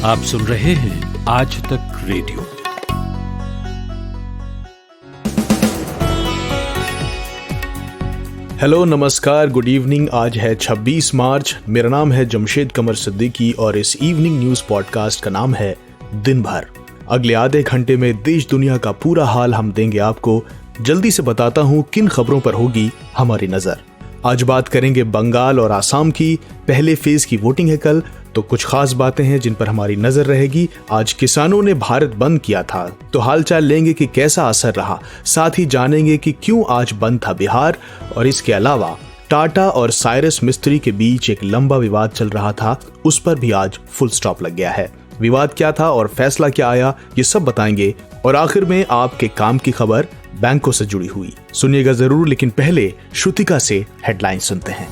आप सुन रहे हैं आज तक रेडियो। हेलो, नमस्कार, गुड इवनिंग। आज है 26 मार्च। मेरा नाम है जमशेद कमर सिद्दीकी और इस इवनिंग न्यूज पॉडकास्ट का नाम है दिन भर। अगले आधे घंटे में देश दुनिया का पूरा हाल हम देंगे आपको। जल्दी से बताता हूँ किन खबरों पर होगी हमारी नजर। आज बात करेंगे बंगाल और आसाम की। पहले फेज की वोटिंग है कल, तो कुछ खास बातें हैं जिन पर हमारी नजर रहेगी। आज किसानों ने भारत बंद किया था, तो हालचाल लेंगे कि कैसा असर रहा। साथ ही जानेंगे कि क्यों आज बंद था बिहार। और इसके अलावा टाटा और साइरस मिस्त्री के बीच एक लंबा विवाद चल रहा था, उस पर भी आज फुल स्टॉप लग गया है। विवाद क्या था और फैसला क्या आया, ये सब बताएंगे। और आखिर में आपके काम की खबर बैंकों से जुड़ी हुई सुनिएगा जरूर। लेकिन पहले श्रुतिका से हेडलाइन सुनते हैं।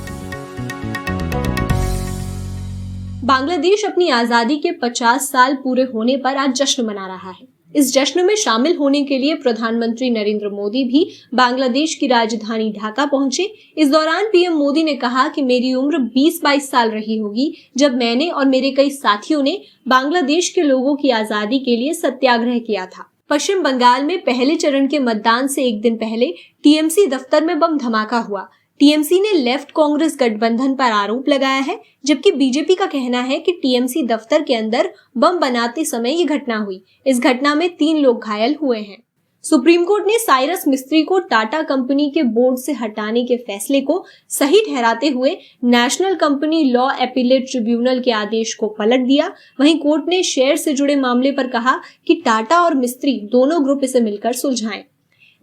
बांग्लादेश अपनी आजादी के 50 साल पूरे होने पर आज जश्न मना रहा है। इस जश्न में शामिल होने के लिए प्रधानमंत्री नरेंद्र मोदी भी बांग्लादेश की राजधानी ढाका पहुंचे। इस दौरान पीएम मोदी ने कहा कि मेरी उम्र 20-22 साल रही होगी जब मैंने और मेरे कई साथियों ने बांग्लादेश के लोगों की आजादी के लिए सत्याग्रह किया था। पश्चिम बंगाल में पहले चरण के मतदान से एक दिन पहले टीएमसी दफ्तर में बम धमाका हुआ। टीएमसी ने लेफ्ट कांग्रेस गठबंधन पर आरोप लगाया है, जबकि बीजेपी का कहना है कि टीएमसी दफ्तर के अंदर बम बनाते समय ये घटना हुई। इस घटना में 3 लोग घायल हुए हैं। सुप्रीम कोर्ट ने साइरस मिस्त्री को टाटा कंपनी के बोर्ड से हटाने के फैसले को सही ठहराते हुए national company law appellate tribunal के आदेश को पलट दिया। वहीं कोर्ट ने शेयर से जुड़े मामले पर कहा कि टाटा और मिस्त्री दोनों ग्रुप इसे मिलकर सुलझाएं।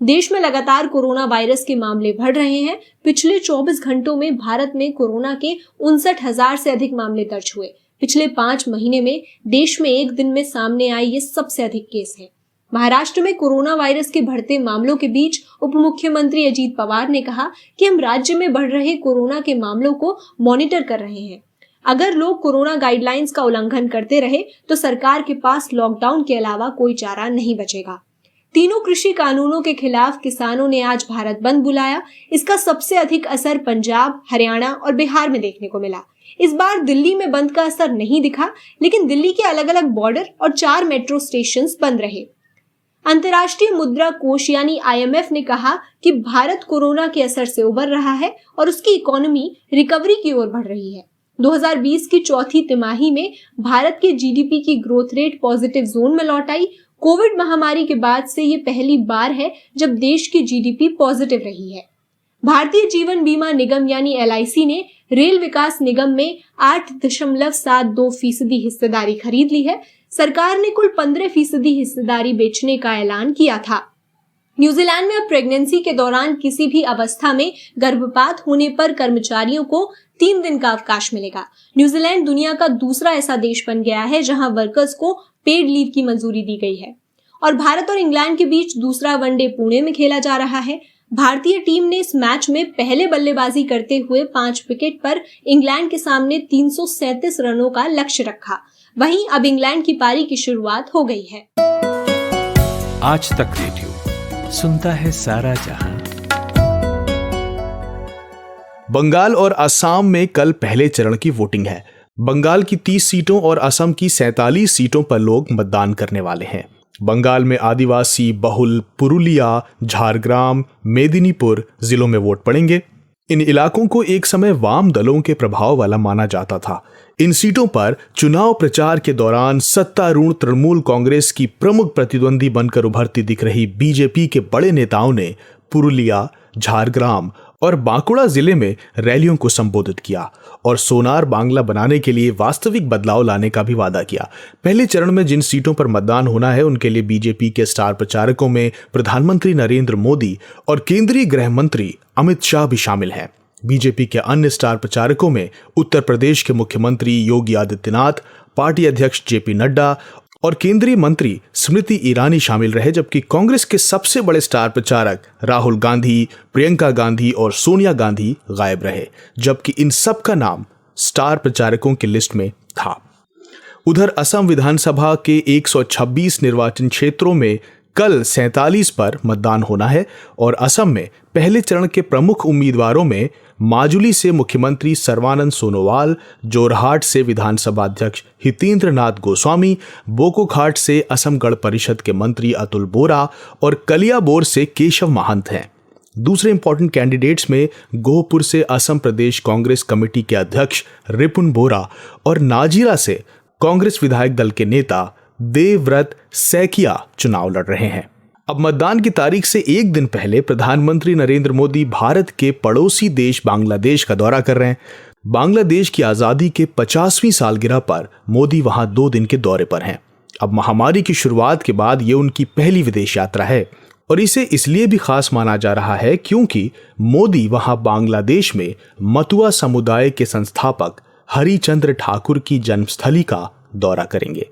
देश में लगातार कोरोना वायरस के मामले बढ़ रहे हैं। पिछले 24 घंटों में भारत में कोरोना के 59,000 से अधिक मामले दर्ज हुए। पिछले 5 महीने में देश में एक दिन में सामने आए ये सबसे अधिक केस हैं। महाराष्ट्र में कोरोना वायरस के बढ़ते मामलों के बीच उप मुख्यमंत्री अजीत पवार ने कहा कि हम राज्य में बढ़ रहे कोरोना के मामलों को मॉनिटर कर रहे हैं। अगर लोग कोरोना गाइडलाइंस का उल्लंघन करते रहे तो सरकार के पास लॉकडाउन के अलावा कोई चारा नहीं बचेगा। तीनों कृषि कानूनों के खिलाफ किसानों ने आज भारत बंद बुलाया। इसका सबसे अधिक असर पंजाब, हरियाणा और बिहार में देखने को मिला। इस बार दिल्ली में बंद का असर नहीं दिखा, लेकिन दिल्ली के अलग अलग बॉर्डर और 4 मेट्रो स्टेशन बंद रहे। अंतर्राष्ट्रीय मुद्रा कोष यानी IMF ने कहा कि भारत कोरोना के असर से उबर रहा है और उसकी इकोनॉमी रिकवरी की ओर बढ़ रही है। 2020 की चौथी तिमाही में भारत के जीडीपी की ग्रोथ रेट पॉजिटिव जोन में लौट आई। कोविड महामारी के बाद से ये पहली बार है जब देश की जीडीपी पॉजिटिव रही है। भारतीय जीवन बीमा निगम यानी LIC ने रेल विकास निगम में 8.72% हिस्सेदारी खरीद ली है। सरकार ने कुल 15% हिस्सेदारी बेचने का ऐलान किया था। न्यूजीलैंड में अब प्रेगनेंसी के दौरान किसी भी अवस्था में गर्भपात होने पर कर्मचारियों को 3 दिन का अवकाश मिलेगा। न्यूजीलैंड दुनिया का दूसरा ऐसा देश बन गया है जहां वर्कर्स को पेड लीव की मंजूरी दी गई है। और भारत और इंग्लैंड के बीच दूसरा वनडे पुणे में खेला जा रहा है। भारतीय टीम ने इस मैच में पहले बल्लेबाजी करते हुए 5 विकेट पर इंग्लैंड के सामने 337 रनों का लक्ष्य रखा। वहीं अब इंग्लैंड की पारी की शुरुआत हो गई है। आज तक रेडियो सुनता है सारा जहां। बंगाल और असम में कल पहले चरण की वोटिंग है। बंगाल की 30 सीटों और असम की 47 सीटों पर लोग मतदान करने वाले हैं। बंगाल में आदिवासी बहुल पुरुलिया, झारग्राम, मेदिनीपुर जिलों में वोट पड़ेंगे। इन इलाकों को एक समय वाम दलों के प्रभाव वाला माना जाता था। इन सीटों पर चुनाव प्रचार के दौरान सत्तारूढ़ तृणमूल कांग्रेस की प्रमुख प्रतिद्वंदी बनकर उभरती दिख रही बीजेपी के बड़े नेताओं ने पुरुलिया, झारग्राम और बांकुड़ा जिले में रैलियों को संबोधित किया और सोनार बांग्ला बनाने के लिए वास्तविक बदलाव लाने का भी वादा किया। पहले चरण में जिन सीटों पर मतदान होना है उनके लिए बीजेपी के स्टार प्रचारकों में प्रधानमंत्री नरेंद्र मोदी और केंद्रीय गृह मंत्री अमित शाह भी शामिल हैं। बीजेपी के अन्य स्टार प्रचारकों में उत्तर प्रदेश के मुख्यमंत्री योगी आदित्यनाथ, पार्टी अध्यक्ष JP नड्डा और केंद्रीय मंत्री स्मृति ईरानी शामिल रहे, जबकि कांग्रेस के सबसे बड़े स्टार प्रचारक राहुल गांधी, प्रियंका गांधी और सोनिया गांधी गायब रहे, जबकि इन सब का नाम स्टार प्रचारकों की लिस्ट में था। उधर असम विधानसभा के 126 निर्वाचन क्षेत्रों में कल 47 पर मतदान होना है और असम में पहले चरण के प्रमुख उम्मीदवारों में माजुली से मुख्यमंत्री सर्बानंद सोनोवाल, जोरहाट से विधानसभा अध्यक्ष हितेंद्र नाथ गोस्वामी, बोकोखाट से असम गण परिषद के मंत्री अतुल बोरा और कलियाबोर से केशव महंत हैं। दूसरे इंपॉर्टेंट कैंडिडेट्स में गोहपुर से असम प्रदेश कांग्रेस कमेटी के अध्यक्ष रिपुन बोरा और नाजीरा से कांग्रेस विधायक दल के नेता देवव्रत सैकिया चुनाव लड़ रहे हैं। अब मतदान की तारीख से एक दिन पहले प्रधानमंत्री नरेंद्र मोदी भारत के पड़ोसी देश बांग्लादेश का दौरा कर रहे हैं। बांग्लादेश की आजादी के 50वीं सालगिरह पर मोदी वहां 2 दिन के दौरे पर हैं। अब महामारी की शुरुआत के बाद ये उनकी पहली विदेश यात्रा है और इसे इसलिए भी खास माना जा रहा है क्योंकि मोदी वहां बांग्लादेश में मतुआ समुदाय के संस्थापक हरिचंद्र ठाकुर की जन्मस्थली का दौरा करेंगे।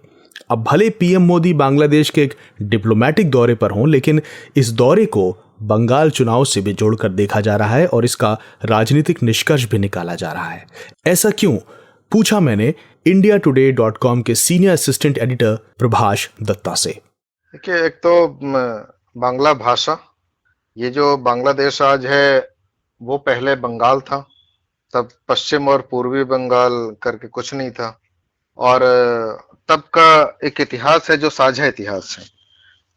अब भले पीएम मोदी बांग्लादेश के एक डिप्लोमेटिक दौरे पर हों, लेकिन इस दौरे को बंगाल चुनाव से भी जोड़कर देखा जा रहा है और इसका राजनीतिक निष्कर्ष भी निकाला जा रहा है। ऐसा क्यों, पूछा मैंने indiatoday.com के senior assistant editor Prabhash Dutta से। देखिए, एक तो बांग्ला भाषा, ये जो बांग्लादेश आज है वो पहले बंगाल था, तब पश्चिम और पूर्वी बंगाल करके कुछ नहीं था, और तब का एक इतिहास है जो साझा इतिहास है।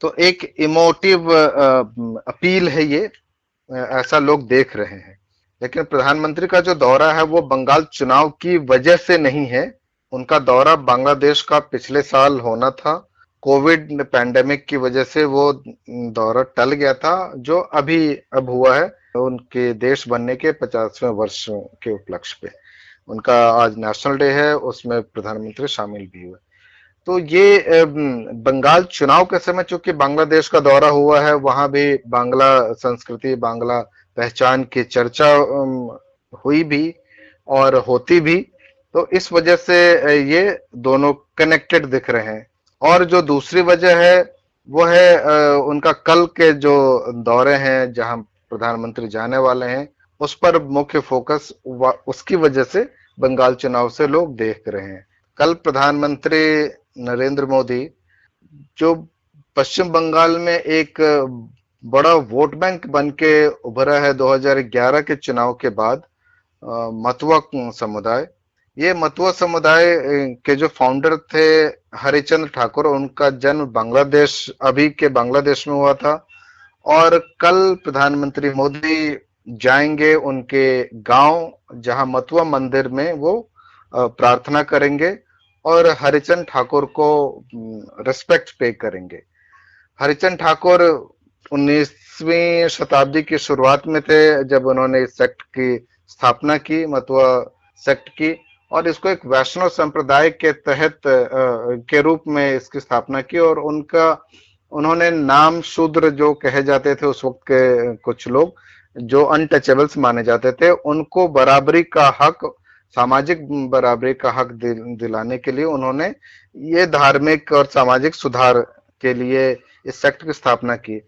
तो एक इमोटिव अपील है ये, ऐसा लोग देख रहे हैं। लेकिन प्रधानमंत्री का जो दौरा है वो बंगाल चुनाव की वजह से नहीं है। उनका दौरा बांग्लादेश का पिछले साल होना था, कोविड पैंडेमिक की वजह से वो दौरा टल गया था, जो अब हुआ है उनके देश बनने के 50वें वर्ष के उपलक्ष्य पे। उनका आज नेशनल डे है, उसमें प्रधानमंत्री शामिल भी हुए। तो ये बंगाल चुनाव के समय चूंकि बांग्लादेश का दौरा हुआ है, वहां भी बांग्ला संस्कृति, बांग्ला पहचान की चर्चा हुई भी और होती भी, तो इस वजह से ये दोनों कनेक्टेड दिख रहे हैं। और जो दूसरी वजह है वो है उनका कल के जो दौरे हैं जहां प्रधानमंत्री जाने वाले हैं, उस पर मुख्य फोकस उसकी वजह से बंगाल चुनाव से लोग देख रहे हैं। कल प्रधानमंत्री नरेंद्र मोदी जो पश्चिम बंगाल में एक बड़ा वोट बैंक बन के उभरा है 2011 के चुनाव के बाद, मतुआ समुदाय, ये मतुआ समुदाय के जो फाउंडर थे हरिचंद्र ठाकुर, उनका जन्म बांग्लादेश, अभी के बांग्लादेश में हुआ था। और कल प्रधानमंत्री मोदी जाएंगे उनके गांव, जहां मतुआ मंदिर में वो प्रार्थना करेंगे और हरिचंद्र ठाकुर को रिस्पेक्ट पे करेंगे। हरिचंद्र ठाकुर 19वीं शताब्दी की शुरुआत में थे जब उन्होंने इस सेक्ट की स्थापना की, मतुआ सेक्ट की, और इसको एक वैष्णव संप्रदाय के तहत के रूप में इसकी स्थापना की। और उन्होंने नाम शूद्र जो कहे जाते थे उस वक्त के कुछ लोग जो अनटचेबल्स माने जाते थे, उनको बराबरी का हक, सामाजिक बराबरी का हक दिलाने के लिए उन्होंने ये धार्मिक और सामाजिक सुधार के लिए इस सेक्ट की स्थापना की।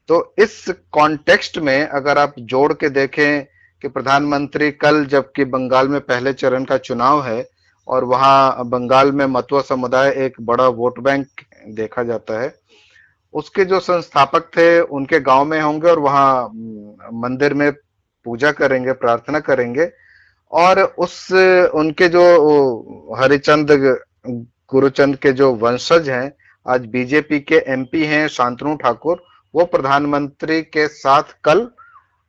तो इस कॉन्टेक्स्ट में अगर आप जोड़ के देखें कि प्रधानमंत्री कल, जबकि बंगाल में पहले चरण का चुनाव है और वहां बंगाल में मतुआ समुदाय एक बड़ा वोट बैंक देखा जाता है, उसके जो संस्थापक थे उनके गांव में होंगे और वहां मंदिर में पूजा करेंगे, प्रार्थना करेंगे। और उनके जो हरिचंद गुरुचंद के जो वंशज हैं, आज बीजेपी के एमपी हैं शांतनु ठाकुर, वो प्रधानमंत्री के साथ कल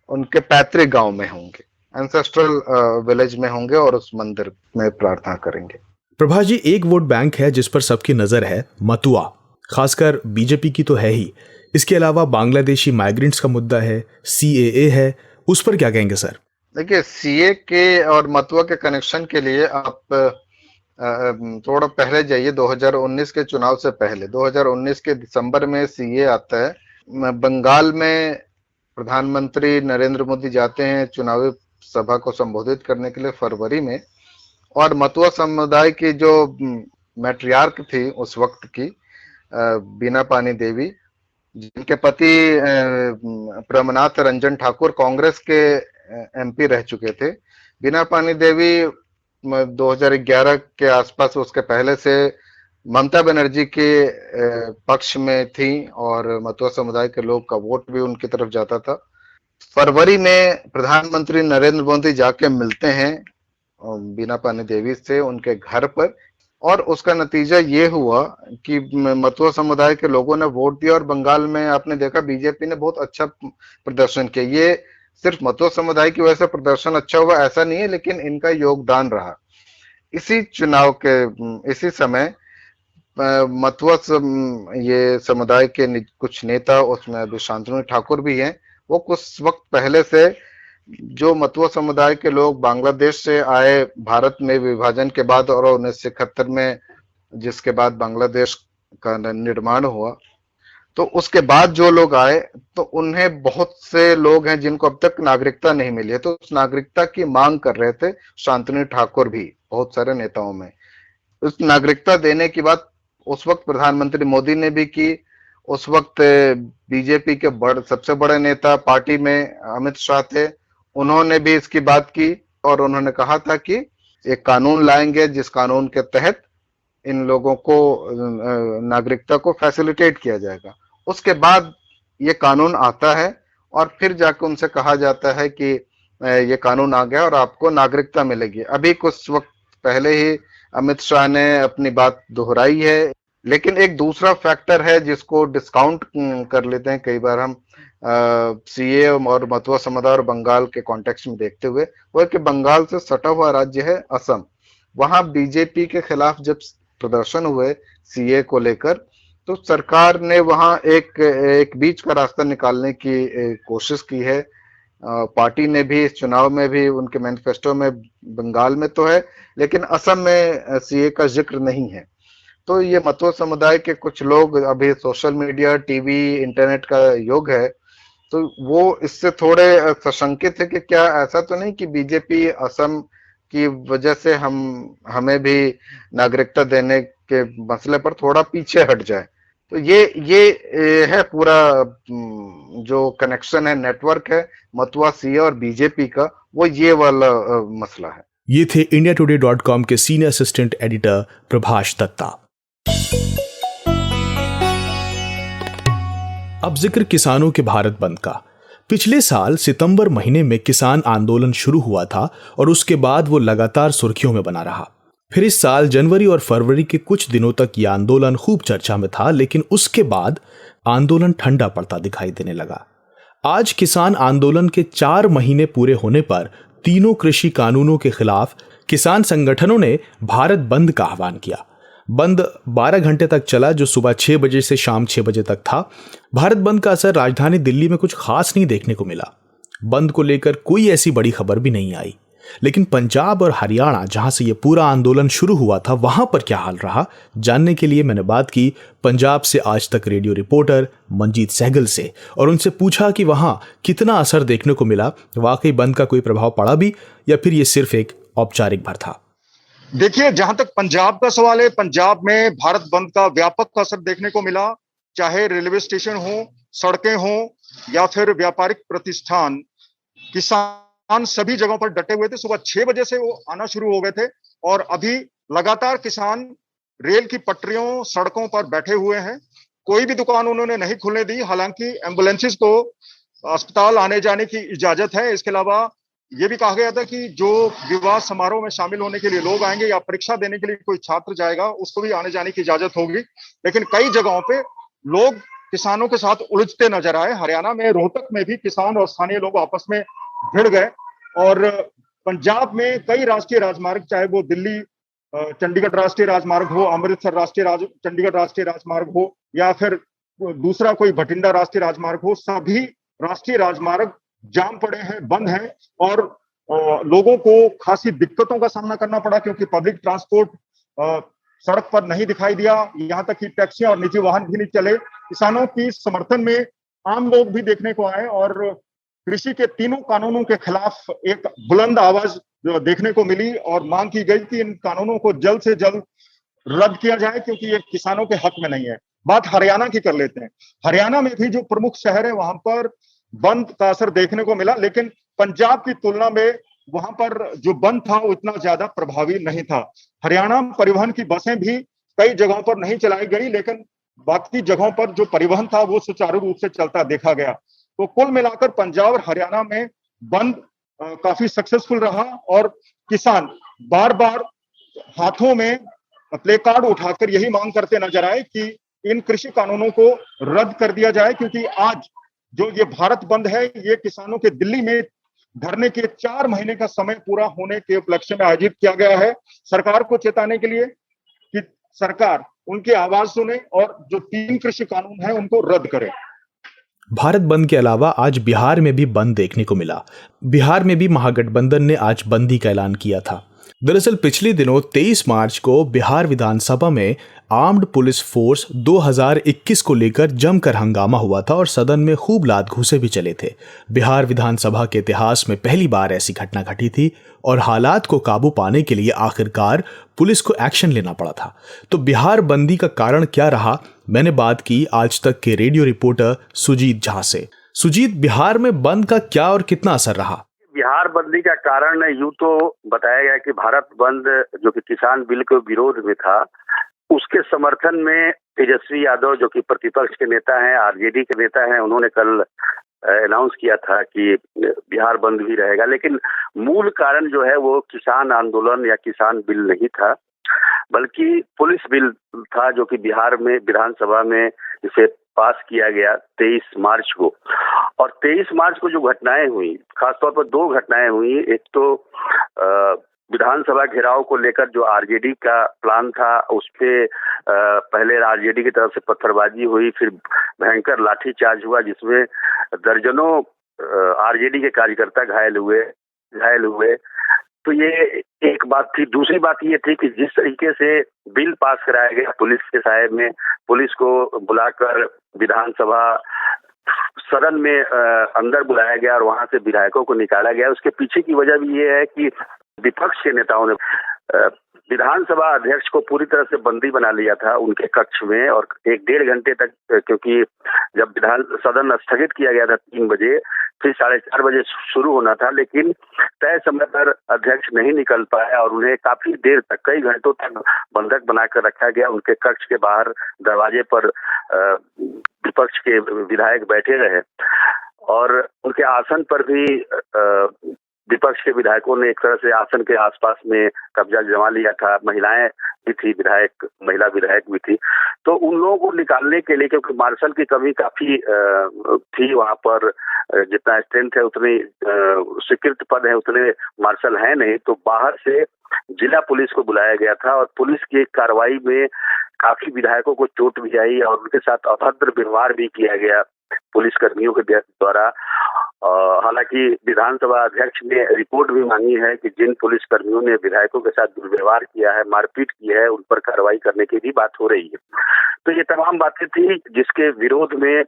उनके पैतृक गांव में होंगे, एंसेस्ट्रल विलेज में होंगे और उस मंदिर में प्रार्थना करेंगे। प्रभा जी, एक वोट बैंक है जिस पर सबकी नजर है, मतुआ, खासकर बीजेपी की तो है ही। इसके अलावा बांग्लादेशी माइग्रेंट्स का मुद्दा है, सीएए है, उस पर क्या कहेंगे सर? देखिए, सीए के और मतुआ के कनेक्शन के लिए आप थोड़ा पहले जाइए, 2019 के चुनाव से पहले। 2019 के दिसंबर में सीए आता है। बंगाल में प्रधानमंत्री नरेंद्र मोदी जाते हैं चुनावी सभा को संबोधित करने के लिए फरवरी में, और मतुआ समुदाय की जो मैट्रियार्क थी उस वक्त की, बीना पानी देवी, जिनके पति प्रमनाथ रंजन ठाकुर कांग्रेस के एमपी रह चुके थे। बीना पानी देवी 2011 के आसपास, उसके पहले से ममता बनर्जी के पक्ष में थी और मतुआ समुदाय के लोग का वोट भी उनकी तरफ जाता था। फरवरी में प्रधानमंत्री नरेंद्र मोदी जाके मिलते हैं बीना पानी देवी से उनके घर पर, और उसका नतीजा ये हुआ कि मतुआ समुदाय के लोगों ने वोट दिया और बंगाल में आपने देखा बीजेपी ने बहुत अच्छा प्रदर्शन किया। ये सिर्फ मतुआ समुदाय की वजह से प्रदर्शन अच्छा हुआ ऐसा नहीं है, लेकिन इनका योगदान रहा। इसी चुनाव के इसी समय मतुआ ये समुदाय के कुछ नेता, उसमें अभी शांतनु ठाकुर भी हैं, वो कुछ वक्त पहले से जो मतुआ समुदाय के लोग बांग्लादेश से आए भारत में विभाजन के बाद और 1971 में जिसके बाद बांग्लादेश का निर्माण हुआ, तो उसके बाद जो लोग आए तो उन्हें बहुत से लोग हैं जिनको अब तक नागरिकता नहीं मिली है, तो उस नागरिकता की मांग कर रहे थे शांतनु ठाकुर भी बहुत सारे नेताओं में। उस नागरिकता देने की बात उस वक्त प्रधानमंत्री मोदी ने भी की। उस वक्त बीजेपी के सबसे बड़े नेता पार्टी में अमित शाह थे, उन्होंने भी इसकी बात की और उन्होंने कहा था कि एक कानून लाएंगे जिस कानून के तहत इन लोगों को नागरिकता को फैसिलिटेट किया जाएगा। उसके बाद ये कानून आता है और फिर जाकर उनसे कहा जाता है कि ये कानून आ गया और आपको नागरिकता मिलेगी। अभी कुछ वक्त पहले ही अमित शाह ने अपनी बात दोहराई है, लेकिन एक दूसरा फैक्टर है जिसको डिस्काउंट कर लेते हैं कई बार हम सीए और मतुआ समुदाय और बंगाल के कॉन्टेक्स्ट में देखते हुए, वो है कि बंगाल से सटा हुआ राज्य है असम। वहां बीजेपी के खिलाफ जब प्रदर्शन हुए सीए को लेकर, तो सरकार ने वहां एक बीच का रास्ता निकालने की कोशिश की है। पार्टी ने भी इस चुनाव में भी उनके मैनिफेस्टो में बंगाल में तो है, लेकिन असम में सीए का जिक्र नहीं है। तो ये मतुआ समुदाय के कुछ लोग, अभी सोशल मीडिया, टीवी, इंटरनेट का युग है, तो वो इससे थोड़े सशंकित है कि क्या ऐसा तो नहीं कि बीजेपी असम की वजह से हमें भी नागरिकता देने के मसले पर थोड़ा पीछे हट जाए। तो ये है पूरा जो कनेक्शन है, नेटवर्क है मतुआ सीए और बीजेपी का, वो ये वाला मसला है। ये थे indiatoday.com के senior assistant editor Prabhash Dutta. अब जिक्र किसानों के भारत बंद का। पिछले साल सितंबर महीने में किसान आंदोलन शुरू हुआ था और उसके बाद वो लगातार सुर्खियों में बना रहा। फिर इस साल जनवरी और फरवरी के कुछ दिनों तक यह आंदोलन खूब चर्चा में था, लेकिन उसके बाद आंदोलन ठंडा पड़ता दिखाई देने लगा। आज किसान आंदोलन के 4 महीने पूरे होने पर तीनों कृषि कानूनों के खिलाफ किसान संगठनों ने भारत बंद का आह्वान किया। बंद 12 घंटे तक चला, जो सुबह 6 बजे से शाम 6 बजे तक था। भारत बंद का असर राजधानी दिल्ली में कुछ खास नहीं देखने को मिला। बंद को लेकर कोई ऐसी बड़ी खबर भी नहीं आई, लेकिन पंजाब और हरियाणा, जहां से यह पूरा आंदोलन शुरू हुआ था, वहां पर क्या हाल रहा, जानने के लिए मैंने बात की पंजाब से आज तक रेडियो रिपोर्टर मंजीत सहगल से और उनसे पूछा कि वहां कितना असर देखने को मिला, वाकई बंद का कोई प्रभाव पड़ा भी या फिर यह सिर्फ एक औपचारिक भर था। देखिए, जहां तक पंजाब का सवाल है, पंजाब में भारत बंद का व्यापक असर देखने को मिला। चाहे रेलवे स्टेशन हो, सड़कें हो या फिर व्यापारिक प्रतिष्ठान, किसान सभी जगहों पर डटे हुए थे। सुबह 6 बजे से वो आना शुरू हो गए थे और अभी लगातार किसान रेल की पटरियों, सड़कों पर बैठे हुए हैं। कोई भी दुकान उन्होंने नहीं खुलने दी। हालांकि एम्बुलेंसेस को अस्पताल आने जाने की इजाजत है। इसके अलावा ये भी कहा गया था कि जो विवाह समारोह में शामिल होने के लिए लोग आएंगे या परीक्षा देने के लिए कोई छात्र जाएगा, उसको भी आने जाने की इजाजत होगी। लेकिन कई जगहों पे लोग किसानों के साथ उलझते नजर आए। हरियाणा में रोहतक में भी किसान और स्थानीय लोग आपस में भिड़ गए और पंजाब में कई राष्ट्रीय राजमार्ग, चाहे वो दिल्ली चंडीगढ़ राष्ट्रीय राजमार्ग हो, अमृतसर चंडीगढ़ राष्ट्रीय राजमार्ग हो या फिर दूसरा कोई भटिंडा राष्ट्रीय राजमार्ग हो, सभी राष्ट्रीय राजमार्ग जाम पड़े हैं, बंद हैं और लोगों को खासी दिक्कतों का सामना करना पड़ा क्योंकि पब्लिक ट्रांसपोर्ट सड़क पर नहीं दिखाई दिया। यहाँ तक कि टैक्सियां और निजी वाहन भी नहीं चले। किसानों की समर्थन में आम लोग भी देखने को आए और कृषि के तीनों कानूनों के खिलाफ एक बुलंद आवाज देखने को मिली और मांग की गई कि इन कानूनों को जल्द से जल्द रद्द किया जाए क्योंकि ये किसानों के हक में नहीं है। बात हरियाणा की कर लेते हैं। हरियाणा में भी जो प्रमुख शहर है वहां पर बंद का असर देखने को मिला, लेकिन पंजाब की तुलना में वहां पर जो बंद था वो इतना ज्यादा प्रभावी नहीं था। हरियाणा परिवहन की बसें भी कई जगहों पर नहीं चलाई गई, लेकिन बाकी जगहों पर जो परिवहन था वो सुचारू रूप से चलता देखा गया। तो कुल मिलाकर पंजाब और हरियाणा में बंद काफी सक्सेसफुल रहा और किसान बार बार हाथों में प्ले कार्ड उठाकर यही मांग करते नजर आए कि इन कृषि कानूनों को रद्द कर दिया जाए, क्योंकि आज जो ये भारत बंद है ये किसानों के दिल्ली में धरने के 4 महीने का समय पूरा होने के उपलक्ष्य में आयोजित किया गया है, सरकार को चेताने के लिए कि सरकार उनकी आवाज सुने और जो 3 कृषि कानून हैं उनको रद्द करे। भारत बंद के अलावा आज बिहार में भी बंद देखने को मिला। बिहार में भी महागठबंधन ने आज बंदी का ऐलान किया था। दरअसल पिछले दिनों 23 मार्च को बिहार विधानसभा में आर्म्ड पुलिस फोर्स 2021 को लेकर जमकर हंगामा हुआ था और सदन में खूब लात घूंसे भी चले थे। बिहार विधानसभा के इतिहास में पहली बार ऐसी घटना घटी थी और हालात को काबू पाने के लिए आखिरकार पुलिस को एक्शन लेना पड़ा था। तो बिहार बंदी का कारण क्या रहा, मैंने बात की आज तक के रेडियो रिपोर्टर सुजीत झा से। सुजीत, बिहार में बंद का क्या और कितना असर रहा? बिहार बंदी का कारण यूं तो बताया गया कि भारत बंद जो कि किसान बिल के विरोध में था, उसके समर्थन में तेजस्वी यादव जो कि प्रतिपक्ष के नेता हैं, आरजेडी के नेता हैं, उन्होंने कल अनाउंस किया था कि बिहार बंद भी रहेगा। लेकिन मूल कारण जो है वो किसान आंदोलन या किसान बिल नहीं था, बल्कि पुलिस बिल था जो कि बिहार में विधानसभा में इसे पास किया गया 23 मार्च को। और 23 मार्च को जो घटनाएं हुई, खासतौर पर 2 घटनाएं हुई। एक तो विधानसभा घेराव को लेकर जो आरजेडी का प्लान था, उस पे पहले आरजेडी की तरफ से पत्थरबाजी हुई, फिर भयंकर लाठीचार्ज हुआ जिसमें दर्जनों आरजेडी के कार्यकर्ता घायल हुए। तो ये एक बात थी। दूसरी बात ये थी कि जिस तरीके से बिल पास कराया गया पुलिस के साय में, पुलिस को बुलाकर विधानसभा सदन में अंदर बुलाया गया और वहां से विधायकों को निकाला गया, उसके पीछे की वजह भी ये है कि विपक्ष के नेताओं ने विधानसभा अध्यक्ष को पूरी तरह से बंदी बना लिया था उनके कक्ष में, और 1-1.5 घंटे तक, क्योंकि जब सदन स्थगित किया गया था 3 बजे, फिर 4:30 बजे शुरू होना था, लेकिन तय समय पर अध्यक्ष नहीं निकल पाए और उन्हें काफी देर तक, कई घंटों तक बंधक बनाकर रखा गया। उनके कक्ष के बाहर दरवाजे पर विपक्ष के विधायक बैठे रहे और उनके आसन पर भी विपक्ष के विधायकों ने एक तरह से आसन के आसपास में कब्जा जमा लिया था। महिलाएं भी थी, महिला विधायक भी थी। तो उन लोगों को निकालने के लिए, क्योंकि मार्शल की कमी काफी थी वहां पर, जितना स्ट्रेंथ है उतनी स्वीकृत पद है उतने मार्शल है नहीं, तो बाहर से जिला पुलिस को बुलाया गया था और पुलिस की कार्रवाई में काफी विधायकों को चोट भी आई और उनके साथ अभद्र व्यवहार भी किया गया पुलिस कर्मियों के द्वारा। हालांकि विधानसभा अध्यक्ष ने रिपोर्ट भी मांगी है कि जिन पुलिस कर्मियों ने विधायकों के साथ दुर्व्यवहार किया है, मारपीट की है, उन पर कार्रवाई करने की भी बात हो रही है। तो ये तमाम बातें थी जिसके विरोध में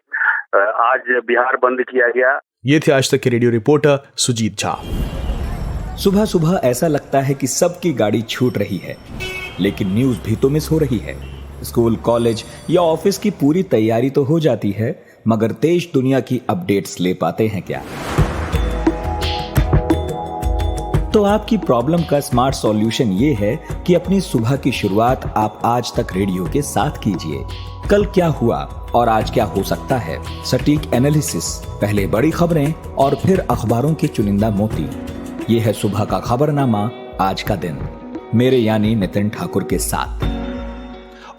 आज बिहार बंद किया गया। ये थे आज तक के रेडियो रिपोर्टर सुजीत झा। सुबह सुबह ऐसा लगता है कि सबकी गाड़ी छूट रही है, लेकिन न्यूज भी तो मिस हो रही है। स्कूल, कॉलेज या ऑफिस की पूरी तैयारी तो हो जाती है, मगर देश दुनिया की अपडेट्स ले पाते हैं क्या? तो आपकी प्रॉब्लम का स्मार्ट सॉल्यूशन ये है कि अपनी सुबह की शुरुआत आप आज तक रेडियो के साथ कीजिए। कल क्या हुआ और आज क्या हो सकता है, सटीक एनालिसिस, पहले बड़ी खबरें और फिर अखबारों के चुनिंदा मोती। ये है सुबह का खबरनामा, आज का दिन, मेरे यानी नितिन ठाकुर के साथ।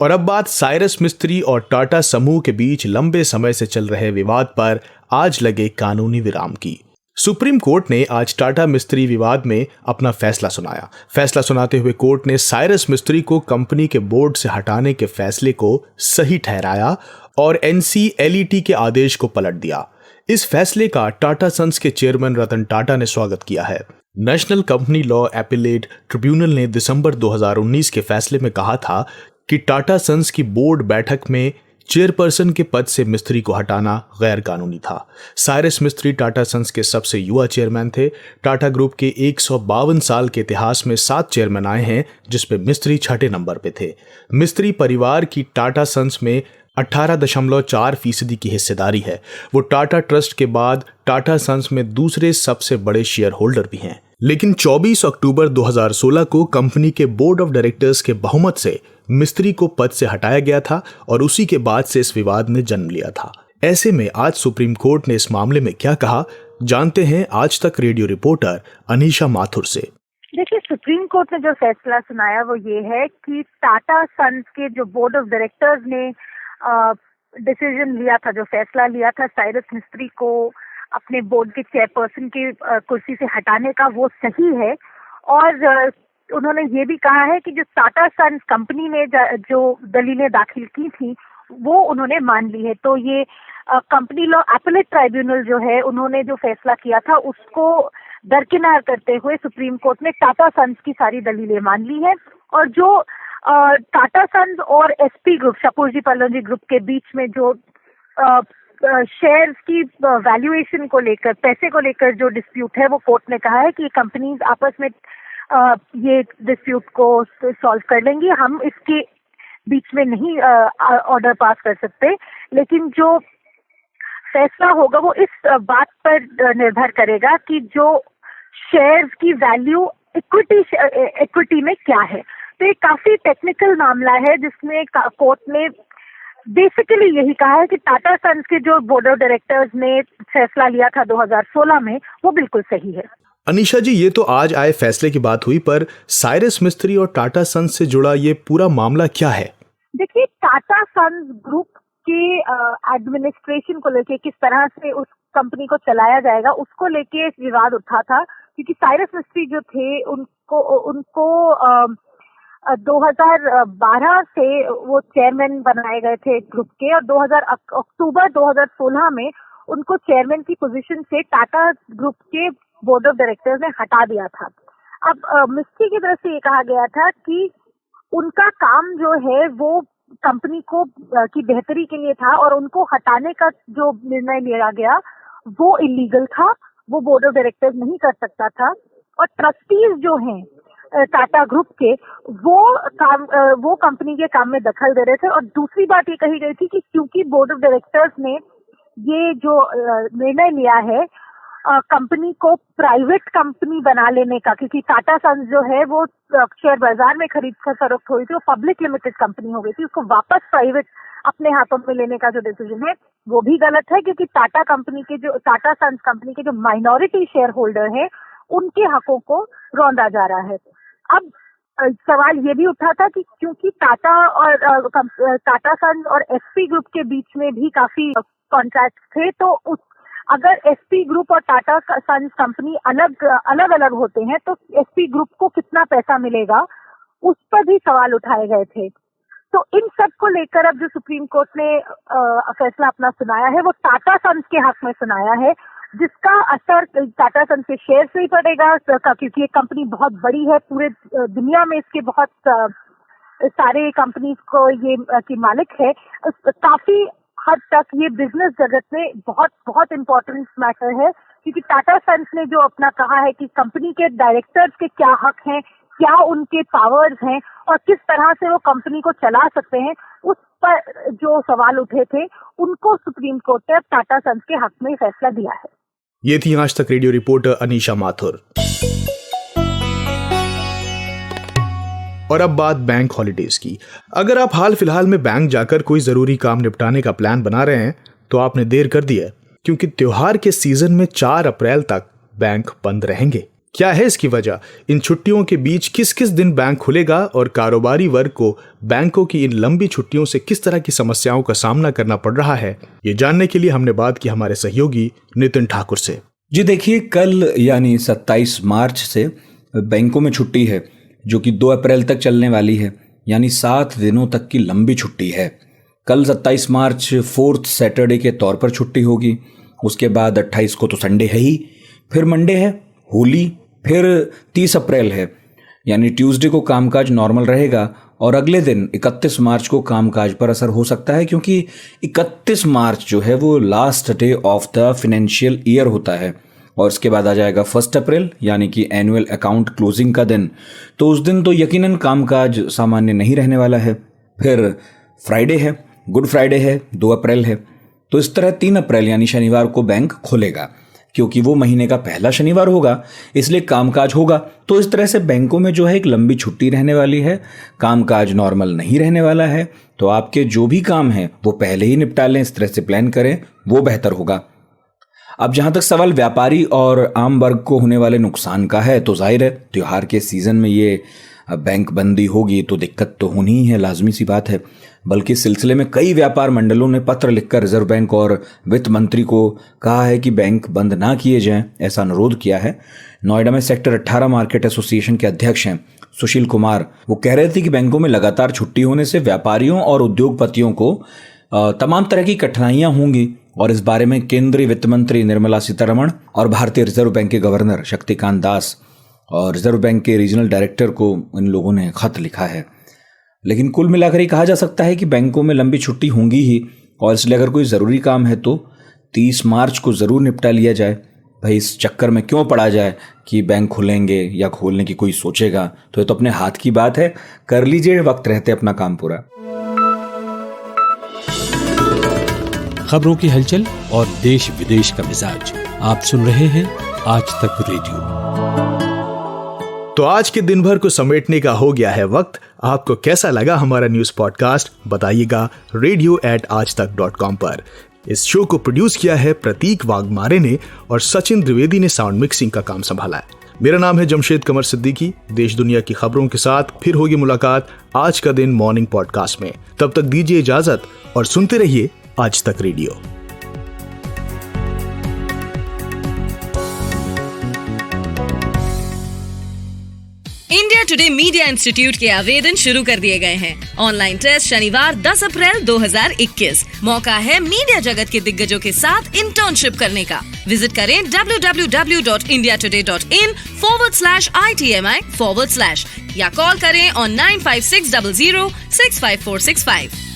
और अब बात साइरस मिस्त्री और टाटा समूह के बीच लंबे समय से चल रहे विवाद पर आज लगे कानूनी विराम की। सुप्रीम कोर्ट ने आज टाटा मिस्त्री विवाद में अपना फैसला सुनाया। फैसला सुनाते हुए कोर्ट ने साइरस मिस्त्री को कंपनी के बोर्ड से हटाने के फैसले को सही ठहराया और NCLET के आदेश को पलट दिया। इस फैसले का टाटा सन्स के चेयरमैन रतन टाटा ने स्वागत किया है। National company law appellate tribunal ने दिसंबर 2019 के फैसले में कहा था कि टाटा सन्स की बोर्ड बैठक में चेयरपर्सन के पद से मिस्त्री को हटाना गैर कानूनी था। साइरस मिस्त्री टाटा सन्स के सबसे युवा चेयरमैन थे। टाटा ग्रुप के 152 साल के इतिहास में 7 चेयरमैन आए हैं, जिसमें मिस्त्री 6ठे नंबर पे थे। मिस्त्री परिवार की टाटा सन्स में 18.4% की हिस्सेदारी है। वो टाटा ट्रस्ट के बाद टाटा सन्स में दूसरे सबसे बड़े शेयर होल्डर भी हैं। लेकिन 24 अक्टूबर 2016 को कंपनी के बोर्ड ऑफ डायरेक्टर्स के बहुमत से मिस्त्री को पद से हटाया गया था और उसी के बाद से इस विवाद ने जन्म लिया था। ऐसे में आज सुप्रीम कोर्ट ने इस मामले में क्या कहा, जानते हैं आज तक रेडियो रिपोर्टर अनीशा माथुर से। देखिए, सुप्रीम कोर्ट ने जो फैसला सुनाया वो ये है कि टाटा सन्स के जो बोर्ड ऑफ डायरेक्टर्स ने डिसीजन लिया था, जो फैसला लिया था साइरस मिस्त्री को अपने बोर्ड के चेयरपर्सन की कुर्सी से हटाने का, वो सही है। और उन्होंने ये भी कहा है कि जो टाटा सन्स कंपनी ने जो दलीलें दाखिल की थी वो उन्होंने मान ली है। तो ये कंपनी लॉ अपीलेट ट्राइब्यूनल जो है, उन्होंने जो फैसला किया था उसको दरकिनार करते हुए सुप्रीम कोर्ट ने टाटा सन्स की सारी दलीलें मान ली है। और जो टाटा सन्स और एसपी ग्रुप, शापूरजी पल्लवजी ग्रुप के बीच में जो शेयर्स की वैल्यूएशन को लेकर, पैसे को लेकर जो डिस्प्यूट है, वो कोर्ट ने कहा है कि कंपनीज आपस में ये डिस्प्यूट को सॉल्व कर लेंगी, हम इसके बीच में नहीं ऑर्डर पास कर सकते। लेकिन जो फैसला होगा वो इस बात पर निर्भर करेगा कि जो शेयर्स की वैल्यू इक्विटी में क्या है। तो ये काफी टेक्निकल मामला है जिसमें कोर्ट ने बेसिकली यही कहा है कि टाटा सन्स के जो बोर्ड ऑफ डायरेक्टर्स ने फैसला लिया था 2016 में, वो बिल्कुल सही है। अनीशा जी, ये तो आज आए फैसले की बात हुई, पर साइरस मिस्त्री और टाटा सन्स से जुड़ा ये पूरा मामला क्या है? देखिए, टाटा सन्स ग्रुप के एडमिनिस्ट्रेशन को लेके, किस तरह से उस कंपनी को चलाया जाएगा, उसको लेके विवाद उठा था। क्योंकि साइरस मिस्त्री जो थे उनको 2012 से वो चेयरमैन बनाए गए थे ग्रुप के, और अक्टूबर 2016 में उनको चेयरमैन की पोजीशन से टाटा ग्रुप के बोर्ड ऑफ डायरेक्टर्स ने हटा दिया था। अब मिस्त्री की तरफ से ये कहा गया था कि उनका काम जो है वो कंपनी को की बेहतरी के लिए था, और उनको हटाने का जो निर्णय लिया गया वो इलीगल था, वो बोर्ड ऑफ डायरेक्टर्स नहीं कर सकता था। और ट्रस्टीज जो हैं टाटा ग्रुप के, वो कंपनी के काम में दखल दे रहे थे। और दूसरी बात ये कही गई थी कि क्योंकि बोर्ड ऑफ डायरेक्टर्स ने ये जो निर्णय लिया है कंपनी को प्राइवेट कंपनी बना लेने का, क्योंकि टाटा सन्स जो है वो शेयर बाजार में खरीद फरोख्त हुई थी, वो पब्लिक लिमिटेड कंपनी हो गई थी, उसको वापस प्राइवेट अपने हाथों में लेने का जो डिसीजन है वो भी गलत है। क्योंकि टाटा सन्स कंपनी के जो माइनॉरिटी शेयर होल्डर है उनके हकों को रौंदा जा रहा है। अब सवाल ये भी उठा था कि क्योंकि टाटा सन्स और एसपी ग्रुप के बीच में भी काफी कॉन्ट्रैक्ट थे, तो अगर एसपी ग्रुप और टाटा सन्स कंपनी अलग होते हैं तो एसपी ग्रुप को कितना पैसा मिलेगा, उस पर भी सवाल उठाए गए थे। तो इन सब को लेकर अब जो सुप्रीम कोर्ट ने फैसला अपना सुनाया है वो टाटा सन्स के हक में सुनाया है, जिसका असर टाटा सन्स के शेयर से ही पड़ेगा, क्योंकि ये कंपनी बहुत बड़ी है, पूरे दुनिया में इसके बहुत सारे कंपनीज को ये की मालिक है। काफी हद तक ये बिजनेस जगत में बहुत बहुत इम्पोर्टेंट मैटर है, क्योंकि टाटा सन्स ने जो अपना कहा है कि कंपनी के डायरेक्टर्स के क्या हक हैं, क्या उनके पावर्स हैं और किस तरह से वो कंपनी को चला सकते हैं, उस पर जो सवाल उठे थे उनको सुप्रीम कोर्ट ने टाटा सन्स के हक में फैसला दिया है। ये थी आज तक रेडियो रिपोर्टर अनीशा माथुर। और अब बात बैंक हॉलिडेज की। अगर आप हाल फिलहाल में बैंक जाकर कोई जरूरी काम निपटाने का प्लान बना रहे हैं तो आपने देर कर दी है, क्योंकि त्योहार के सीजन में 4 अप्रैल तक बैंक बंद रहेंगे। क्या है इसकी वजह? इन छुट्टियों के बीच किस किस दिन बैंक खुलेगा और कारोबारी वर्ग को बैंकों की इन लंबी छुट्टियों से किस तरह की समस्याओं का सामना करना पड़ रहा है, ये जानने के लिए हमने बात की हमारे सहयोगी नितिन ठाकुर से। जी देखिए, कल यानी 27 मार्च से बैंकों में छुट्टी है, जो कि 2 अप्रैल तक चलने वाली है, यानी 7 दिनों तक की लंबी छुट्टी है। कल 27 मार्च 4th सैटरडे के तौर पर छुट्टी होगी। उसके बाद 28 को तो संडे है ही, फिर मंडे है, होली, फिर 30 अप्रैल है, यानी ट्यूसडे को कामकाज नॉर्मल रहेगा। और अगले दिन 31 मार्च को कामकाज पर असर हो सकता है, क्योंकि 31 मार्च जो है वो last day of the financial year होता है। और उसके बाद आ जाएगा 1 अप्रैल, यानी कि एनुअल अकाउंट क्लोजिंग का दिन। तो उस दिन तो यकीनन कामकाज सामान्य नहीं रहने वाला है। फिर फ्राइडे है, गुड फ्राइडे है, 2 अप्रैल है। तो इस तरह 3 अप्रैल यानी शनिवार को बैंक खुलेगा। क्योंकि वो महीने का पहला शनिवार होगा, इसलिए कामकाज होगा। तो इस तरह से बैंकों में जो है एक लंबी छुट्टी रहने वाली है, कामकाज नॉर्मल नहीं रहने वाला है। तो आपके जो भी काम हैं वो पहले ही निपटा लें, इस तरह से प्लान करें, वो बेहतर होगा। अब जहां तक सवाल व्यापारी और आम वर्ग को होने वाले नुकसान का है, तो जाहिर है त्योहार के सीजन में ये बैंक बंदी होगी तो दिक्कत तो होनी ही है, लाजमी सी बात है। बल्कि इस सिलसिले में कई व्यापार मंडलों ने पत्र लिखकर रिजर्व बैंक और वित्त मंत्री को कहा है कि बैंक बंद ना किए जाएं, ऐसा अनुरोध किया है। नोएडा में सेक्टर 18 मार्केट एसोसिएशन के अध्यक्ष हैं सुशील कुमार, वो कह रहे थे कि बैंकों में लगातार छुट्टी होने से व्यापारियों और उद्योगपतियों को तमाम तरह की कठिनाइयां होंगी और इस बारे में केंद्रीय वित्त मंत्री निर्मला सीतारमण और भारतीय रिजर्व बैंक के गवर्नर शक्तिकांत दास और रिजर्व बैंक के रीजनल डायरेक्टर को इन लोगों ने खत लिखा है। लेकिन कुल मिलाकर ये कहा जा सकता है कि बैंकों में लंबी छुट्टी होंगी ही, और इसलिए अगर कोई ज़रूरी काम है तो 30 मार्च को ज़रूर निपटा लिया जाए। भाई इस चक्कर में क्यों पड़ा जाए कि बैंक खुलेंगे या खोलने की कोई सोचेगा, तो ये तो अपने हाथ की बात है, कर लीजिए वक्त रहते अपना काम पूरा। खबरों की हलचल और देश विदेश का मिजाज आप सुन रहे हैं आज तक रेडियो। तो आज के दिन भर को समेटने का हो गया है वक्त। आपको कैसा लगा हमारा न्यूज पॉडकास्ट, बताइएगा radio@aajtak.com पर। इस शो को प्रोड्यूस किया है प्रतीक वाघमारे ने और सचिन द्विवेदी ने साउंड मिक्सिंग का काम संभाला है। मेरा नाम है जमशेद कमर सिद्दीकी। देश दुनिया की खबरों के साथ फिर होगी मुलाकात आज का दिन मॉर्निंग पॉडकास्ट में। तब तक दीजिए इजाजत और सुनते रहिए आज तक radio. India today media institute के आवेदन शुरू कर दिए गए हैं। ऑनलाइन टेस्ट शनिवार 10 अप्रैल 2021। मौका है मीडिया जगत के दिग्गजों के साथ इंटर्नशिप करने का। विजिट करें www.indiatoday.in/ITMI/ या कॉल करें on 9560065465।